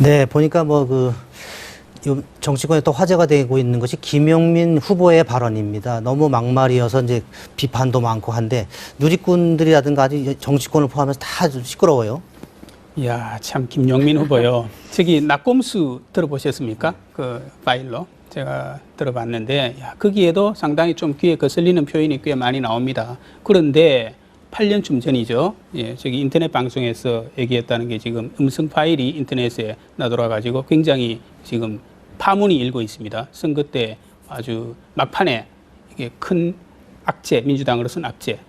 네, 보니까 정치권에 또 화제가 되고 있는 것이 김용민 후보의 발언입니다. 너무 막말이어서 이제 비판도 많고 한데 누리꾼들이라든가 아주 정치권을 포함해서 다 좀 시끄러워요. 이야, 참 김용민 후보요. 저기 낙곰수 들어보셨습니까? 그 파일로 제가 들어봤는데 거기에도 상당히 좀 귀에 거슬리는 표현이 꽤 많이 나옵니다. 그런데 8년쯤 전이죠. 예, 저기 인터넷 방송에서 얘기했다는 게 지금 음성 파일이 인터넷에 나돌아가지고 굉장히 지금 파문이 일고 있습니다. 선거 때 아주 막판에 이게 큰 악재, 민주당으로서는 악재,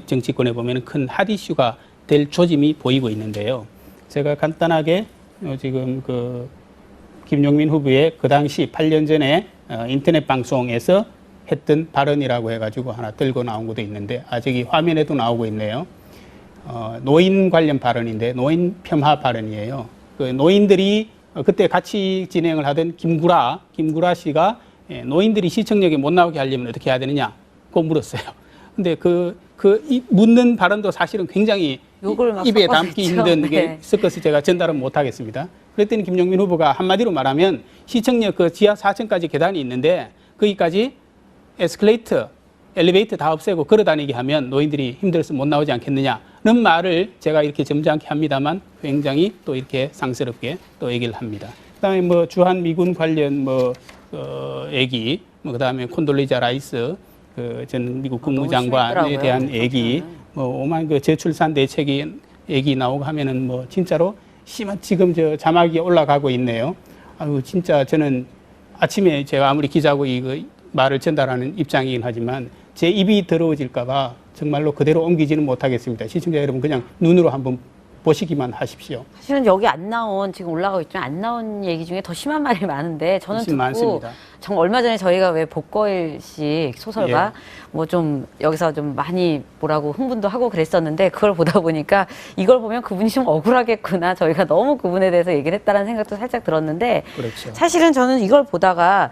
정치권에 보면 큰 핫 이슈가 될 조짐이 보이고 있는데요. 제가 간단하게 지금 그 김용민 후보의 그 당시 8년 전에 인터넷 방송에서 했던 발언이라고 해가지고 하나 들고 나온 것도 있는데 저기 화면에도 나오고 있네요. 노인 관련 발언인데 노인 폄하 발언이에요. 그 노인들이 그때 같이 진행을 하던 김구라 씨가 노인들이 시청역에 못 나오게 하려면 어떻게 해야 되느냐 고 물었어요. 근데 이 묻는 발언도 사실은 굉장히 입에 담기 힘든 게 섞어서 제가 전달은 못 하겠습니다. 그랬더니 김용민 후보가 한마디로 말하면 시청역 그 지하 4층까지 계단이 있는데 거기까지 에스컬레이터, 엘리베이터 다 없애고 걸어다니게 하면 노인들이 힘들어서 못 나오지 않겠느냐는 말을 제가 이렇게 점잖게 합니다만 굉장히 또 이렇게 상스럽게 또 얘기를 합니다. 그다음에 주한 미군 관련 얘기, 그다음에 콘돌리자 라이스 전 미국 국무장관에 대한 얘기, 오만 저출산 대책이 얘기 나오고 하면은 진짜로 심한 지금 자막이 올라가고 있네요. 아유 진짜 저는 아침에 제가 아무리 기자고 말을 전달하는 입장이긴 하지만 제 입이 더러워질까봐 정말로 그대로 옮기지는 못하겠습니다. 시청자 여러분 그냥 눈으로 한번 보시기만 하십시오. 사실은 여기 안 나온 지금 올라가고 있지만 안 나온 얘기 중에 더 심한 말이 많은데 저는 듣고 많습니다. 정말 얼마 전에 저희가 왜 복거일식 소설가 좀 여기서 좀 많이 뭐라고 흥분도 하고 그랬었는데 그걸 보다 보니까 이걸 보면 그분이 좀 억울하겠구나. 저희가 너무 그분에 대해서 얘기를 했다는 생각도 살짝 들었는데 그렇죠. 사실은 저는 이걸 보다가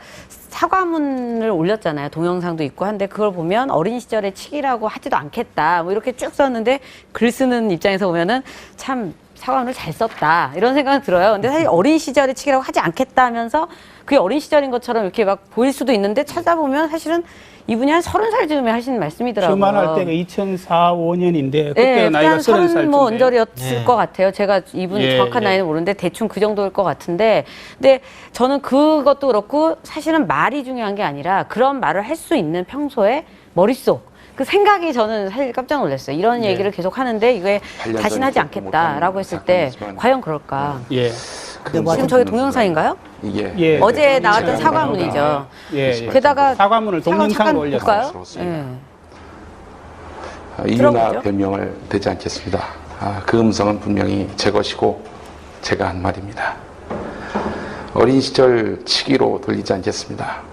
사과문을 올렸잖아요. 동영상도 있고 한데 그걸 보면 어린 시절에 치기라고 하지도 않겠다. 이렇게 쭉 썼는데 글 쓰는 입장에서 보면은 참 사과문을 잘 썼다. 이런 생각은 들어요. 근데 사실 어린 시절에 치기라고 하지 않겠다 하면서 그게 어린 시절인 것처럼 이렇게 막 보일 수도 있는데 찾아보면 사실은 이분이 한 30살 즈음에 하신 말씀이더라고요. 그만할 때가 2004, 5년인데 그때 나이가 30살 언저리였을 것 같아요. 제가 이분 정확한 나이는 모르는데 대충 그 정도일 것 같은데 근데 저는 그것도 그렇고 사실은 말이 중요한 게 아니라 그런 말을 할 수 있는 평소에 머릿속 그 생각이 저는 사실 깜짝 놀랐어요. 이런 얘기를 계속 하는데 이게 다시는 하지 않겠다라고 했을 때 과연 그럴까? 지금 저희 동영상인가요? 어제 나왔던 사과문이죠. 게다가 사과문을 동영상으로 올렸어요. 이유나 변명을 대지 않겠습니다. 그 음성은 분명히 제 것이고 제가 한 말입니다. 어린 시절 치기로 돌리지 않겠습니다.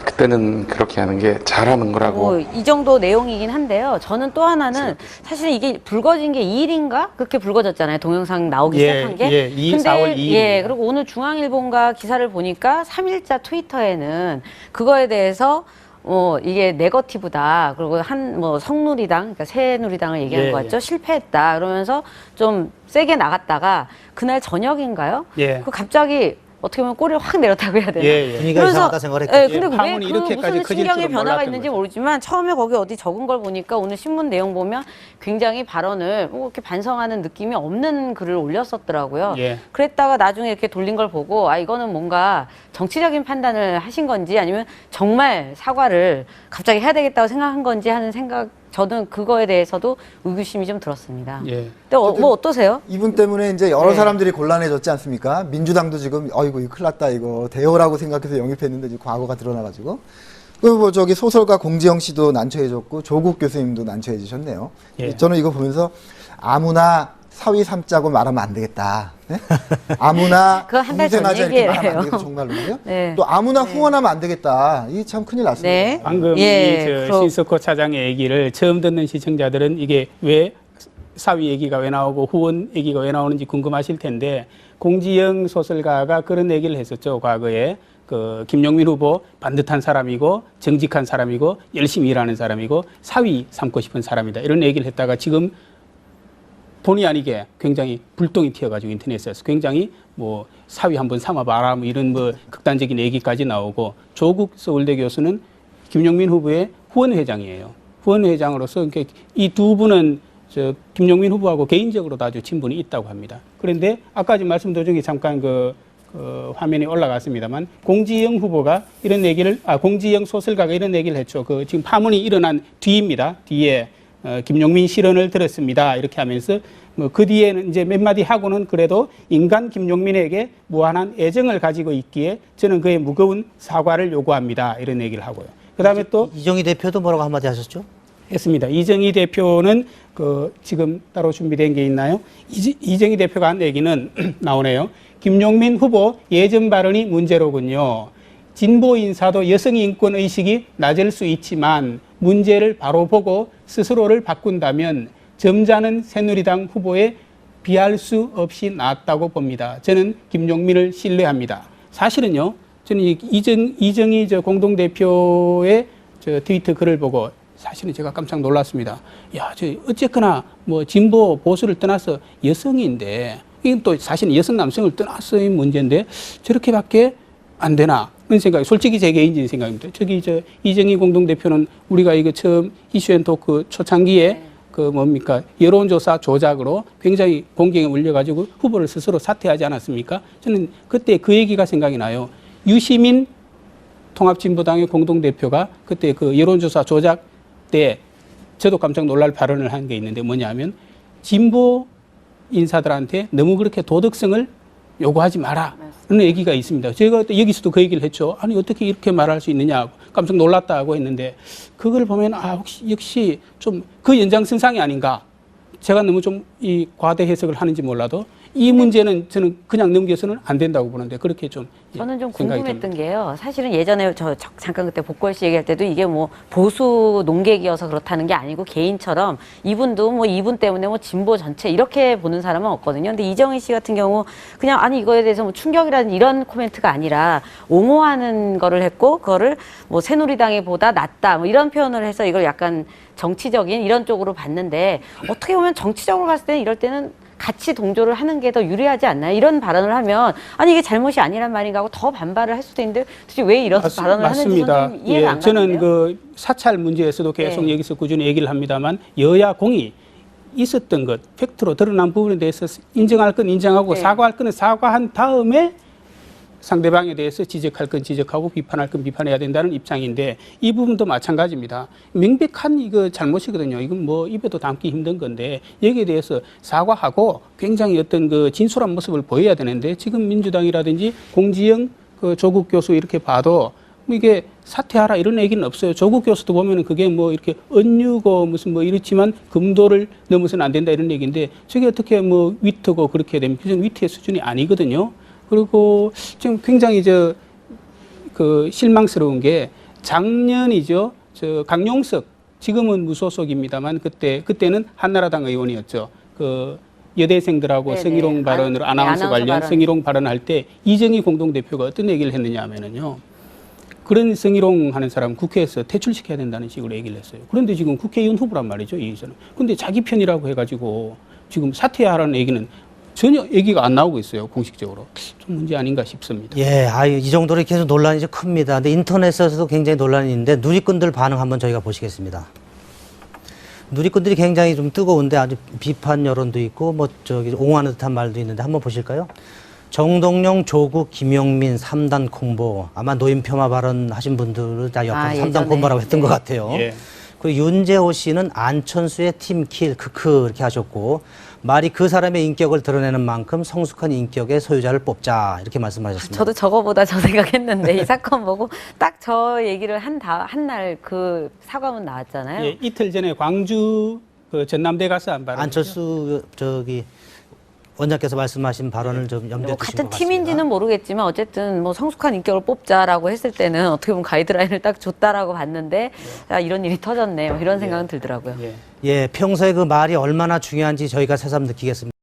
그때는 그렇게 하는 게 잘하는 거라고. 이 정도 내용이긴 한데요. 저는 또 하나는 사실 이게 불거진 게 2일인가? 그렇게 불거졌잖아요. 동영상 나오기 시작한 게. 4월 2일. 그리고 오늘 중앙일보인가 기사를 보니까 3일자 트위터에는 그거에 대해서 이게 네거티브다. 그리고 성누리당, 그러니까 새누리당을 얘기한 것 같죠. 실패했다. 그러면서 좀 세게 나갔다가 그날 저녁인가요? 그 갑자기 어떻게 보면 꼬리를 확 내렸다고 해야 되나? 분위기가 이상하다 생각을 했겠죠. 근데 왜 무슨 신경의 변화가 있는지 모르지만 처음에 거기 어디 적은 걸 보니까 오늘 신문 내용 보면 굉장히 발언을 이렇게 반성하는 느낌이 없는 글을 올렸었더라고요. 그랬다가 나중에 이렇게 돌린 걸 보고 이거는 뭔가 정치적인 판단을 하신 건지 아니면 정말 사과를 갑자기 해야 되겠다고 생각한 건지 하는 생각 저는 그거에 대해서도 의구심이 좀 들었습니다. 근데 어떠세요? 이분 때문에 이제 여러 사람들이 곤란해졌지 않습니까? 민주당도 지금 이거 큰일 났다 이거 대여라고 생각해서 영입했는데 지금 과거가 드러나가지고 그리고 소설가 공지영 씨도 난처해졌고 조국 교수님도 난처해지셨네요. 저는 이거 보면서 아무나 사위 삼자고 말하면 안 되겠다. 네? 아무나 공생하자 이렇게 말하면 안 되겠다. 정말로요. 또 아무나 후원하면 안 되겠다. 이게 참 큰일 났습니다. 방금 신석호 차장의 얘기를 처음 듣는 시청자들은 이게 왜 사위 얘기가 왜 나오고 후원 얘기가 왜 나오는지 궁금하실 텐데 공지영 소설가가 그런 얘기를 했었죠. 과거에 김용민 후보 반듯한 사람이고 정직한 사람이고 열심히 일하는 사람이고 사위 삼고 싶은 사람이다. 이런 얘기를 했다가 지금 본의 아니게 굉장히 불똥이 튀어가지고 인터넷에서 굉장히 뭐 사위 한번 삼아봐라 뭐 이런 뭐 극단적인 얘기까지 나오고 조국 서울대 교수는 김용민 후보의 후원회장이에요. 후원회장으로서 이 두 분은 저 김용민 후보하고 개인적으로도 아주 친분이 있다고 합니다. 그런데 아까 말씀 도중에 잠깐 그 화면이 올라갔습니다만 공지영 후보가 이런 얘기를 공지영 소설가가 이런 얘기를 했죠. 그 지금 파문이 일어난 뒤입니다. 뒤에 김용민 실언을 들었습니다. 이렇게 하면서 뭐 그 뒤에는 이제 몇 마디 하고는 그래도 인간 김용민에게 무한한 애정을 가지고 있기에 저는 그의 무거운 사과를 요구합니다. 이런 얘기를 하고요. 그다음에 또 이정희 대표도 뭐라고 한마디 하셨죠? 했습니다. 이정희 대표는 그 지금 따로 준비된 게 있나요? 이정희 대표가 한 얘기는 나오네요. 김용민 후보 예전 발언이 문제로군요. 진보 인사도 여성 인권 의식이 낮을 수 있지만 문제를 바로 보고 스스로를 바꾼다면 점잖은 새누리당 후보에 비할 수 없이 낫다고 봅니다. 저는 김용민을 신뢰합니다. 사실은요, 저는 이정희 공동대표의 트위터 글을 보고 사실은 제가 깜짝 놀랐습니다. 야, 어쨌거나 뭐 진보 보수를 떠나서 여성인데 이건 또 사실은 여성 남성을 떠나서의 문제인데 저렇게밖에 안 되나 그런 생각이 솔직히 제 개인적인 생각입니다. 이정희 공동대표는 우리가 이거 처음 이슈앤토크 초창기에 그 뭡니까 여론조사 조작으로 굉장히 공경에 울려가지고 후보를 스스로 사퇴하지 않았습니까? 저는 그때 그 얘기가 생각이 나요. 유시민 통합진보당의 공동대표가 그때 그 여론조사 조작 때 저도 깜짝 놀랄 발언을 한 게 있는데 뭐냐면 진보 인사들한테 너무 그렇게 도덕성을 요구하지 마라. 그런 얘기가 있습니다. 제가 여기서도 그 얘기를 했죠. 아니 어떻게 이렇게 말할 수 있느냐. 깜짝 놀랐다고 했는데 그걸 보면 혹시 역시 좀 그 연장선상이 아닌가. 제가 너무 좀 이 과대 해석을 하는지 몰라도 이 문제는 저는 그냥 넘겨서는 안 된다고 보는데 그렇게 좀 저는 좀 생각이 궁금했던 듭니다. 게요. 사실은 예전에 잠깐 그때 복걸 씨 얘기할 때도 이게 뭐 보수 농객이어서 그렇다는 게 아니고 개인처럼 이분도 뭐 이분 때문에 뭐 진보 전체 이렇게 보는 사람은 없거든요. 근데 이정희 씨 같은 경우 그냥 아니 이거에 대해서 뭐 충격이라든 이런 코멘트가 아니라 옹호하는 거를 했고 그거를 뭐 새누리당이 보다 낫다 뭐 이런 표현을 해서 이걸 약간 정치적인 이런 쪽으로 봤는데 어떻게 보면 정치적으로 봤을 때는 이럴 때는 같이 동조를 하는 게 더 유리하지 않나요? 이런 발언을 하면 아니 이게 잘못이 아니란 말인가 하고 더 반발을 할 수도 있는데 도대체 왜 이런 발언을 맞습니다. 하는지 좀 이해가 안 저는 가는데요. 그 사찰 문제에서도 계속 네. 여기서 꾸준히 얘기를 합니다만 여야 공이 있었던 것, 팩트로 드러난 부분에 대해서 인정할 건 인정하고 네. 사과할 거는 사과한 다음에 상대방에 대해서 지적할 건 지적하고 비판할 건 비판해야 된다는 입장인데 이 부분도 마찬가지입니다. 명백한 이거 잘못이거든요. 이건 뭐 입에도 담기 힘든 건데 여기에 대해서 사과하고 굉장히 어떤 그 진솔한 모습을 보여야 되는데 지금 민주당이라든지 공지영 그 조국 교수 이렇게 봐도 뭐 이게 사퇴하라 이런 얘기는 없어요. 조국 교수도 보면은 그게 뭐 이렇게 언유고 무슨 뭐 이렇지만 금도를 넘어서는 안 된다 이런 얘기인데 저게 어떻게 뭐 위트고 그렇게 되면 그건 위트의 수준이 아니거든요. 그리고 지금 굉장히 그 실망스러운 게 작년이죠. 강용석 지금은 무소속입니다만 그때는 한나라당 의원이었죠. 그 여대생들하고 네네. 성희롱 발언으로 아나운서 관련 발언. 성희롱 발언할 때 이정희 공동대표가 어떤 얘기를 했느냐 하면은요. 그런 성희롱 하는 사람 국회에서 퇴출시켜야 된다는 식으로 얘기를 했어요. 그런데 지금 국회의원 후보란 말이죠. 이의사는. 그런데 자기 편이라고 해가지고 지금 사퇴하라는 얘기는 전혀 얘기가 안 나오고 있어요. 공식적으로. 좀 문제 아닌가 싶습니다. 예, 이 정도로 계속 논란이 좀 큽니다. 근데 인터넷에서도 굉장히 논란이 있는데 누리꾼들 반응 한번 저희가 보시겠습니다. 누리꾼들이 굉장히 좀 뜨거운데 아주 비판 여론도 있고 옹호하는 듯한 말도 있는데 한번 보실까요? 정동영, 조국, 김용민 3단 콤보. 아마 노인 폄하 발언 하신 분들은 다 옆에서 3단 예전에. 콤보라고 했던 것 같아요. 예. 그리고 윤재호 씨는 안천수의 팀킬 크크 이렇게 하셨고 말이 그 사람의 인격을 드러내는 만큼 성숙한 인격의 소유자를 뽑자 이렇게 말씀하셨습니다. 저도 저거보다 저 생각했는데 이 사건 보고 딱 저 얘기를 한 날 그 사과문 나왔잖아요. 예, 이틀 전에 광주 그 전남대 가서 한 발언. 안철수 원장께서 말씀하신 발언을 좀 염두에 뭐 두신 같은 것 같습니다. 팀인지는 모르겠지만 어쨌든 뭐 성숙한 인격을 뽑자라고 했을 때는 어떻게 보면 가이드라인을 딱 줬다라고 봤는데 야, 이런 일이 터졌네 뭐 이런 생각은 들더라고요. 예. 예, 평소에 그 말이 얼마나 중요한지 저희가 새삼 느끼겠습니다.